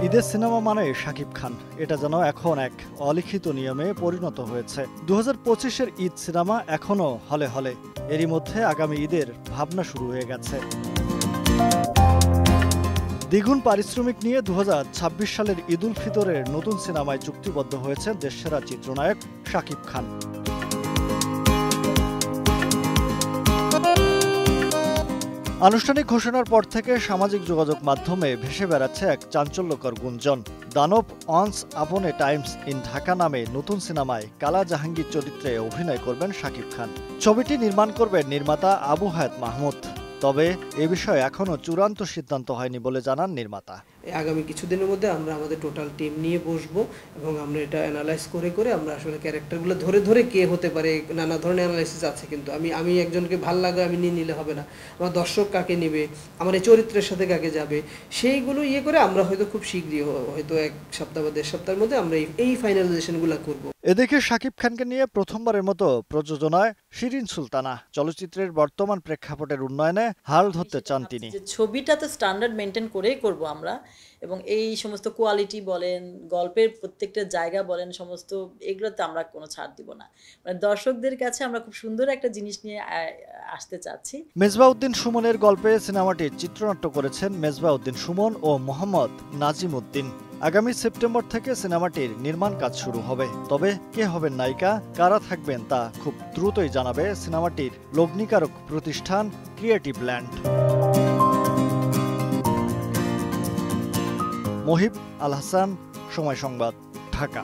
ঈদের সিনেমা মানে শাকিব খান, এটা যেন এখন এক অলিখিত নিয়মে পরিণত হয়েছে। 2025-এর ঈদ সিনেমা এখনো হলে হলে, এরই মধ্যে আগামী ঈদের ভাবনা শুরু হয়ে গেছে। দ্বিগুণ পারিশ্রমিক নিয়ে 2026 সালের ঈদ উল ফিতরের নতুন সিনেমায় চুক্তিবদ্ধ হয়েছেন দেশসেরা চিত্রনায়ক শাকিব খান। আনুষ্ঠানিক ঘোষণার পর থেকে সামাজিক যোগাযোগ মাধ্যমে ভেসে বেড়াচ্ছে এক চাঞ্চল্যকর গুঞ্জন। দানব once upon A Times in Dhaka নামে নতুন সিনেমায় কালা জাহাঙ্গীর চরিত্রে অভিনয় করবেন শাকিব খান। ছবিটি নির্মাণ করবেন নির্মাতা আবু হায়াত মাহমুদ। তবে এ বিষয়ে এখনো চূড়ান্ত সিদ্ধান্ত হয়নি বলে জানান নির্মাতা। আগামী কিছুদিনের মধ্যে আমরা আমাদের টোটাল টিম নিয়ে বসবো এবং আমরা এটা অ্যানালাইজ করে আমরা আসলে ক্যারেক্টারগুলো ধরে কে হতে পারে, নানা ধরনের অ্যানালাইসিস আছে। কিন্তু আমি একজনকে ভাল লাগে আমি নিয়ে নিলে হবে না, আমার দর্শক কাকে নেবে, আমার এই চরিত্রের সাথে কাকে যাবে, সেইগুলো করে আমরা হয়তো খুব শীঘ্রই, হয়তো 1 সপ্তাহ বা 1.5 সপ্তাহের মধ্যে আমরা এই ফাইনালাইজেশনগুলো করবো। এদিকে শাকিব খানকে নিয়ে প্রথমবারের মতো প্রযোজনায় শিরিন সুলতানা চলচ্চিত্রের বর্তমান প্রেক্ষাপটের উন্নয়নে হাল ধরতে চান তিনি। ছবিটা তো স্ট্যান্ডার্ড মেনটেন করেই করব আমরা, এবং এই সমস্ত কোয়ালিটি বলেন, গল্পের প্রত্যেকটা জায়গা বলেন, সমস্ত এগুলোতে আমরা কোনো ছাড় দিব না। মানে দর্শকদের কাছে আমরা খুব সুন্দর একটা জিনিস নিয়ে আসতে চাচ্ছি। মেজবাউদ্দিন সুমনের গল্পে সিনেমাটির চিত্রনাট্য করেছেন মেজবাউদ্দিন সুমন ও মোহাম্মদ নাজিম উদ্দিন। আগামী সেপ্টেম্বর থেকে সিনেমাটির নির্মাণ কাজ শুরু হবে। তবে কে হবেন নায়িকা, কারা থাকবেন তা খুব দ্রুতই জানাবে সিনেমাটির লগ্নিকারক প্রতিষ্ঠান ক্রিয়েটিভ ল্যান্ড। মহিব আল হাসান, সময় সংবাদ, ঢাকা।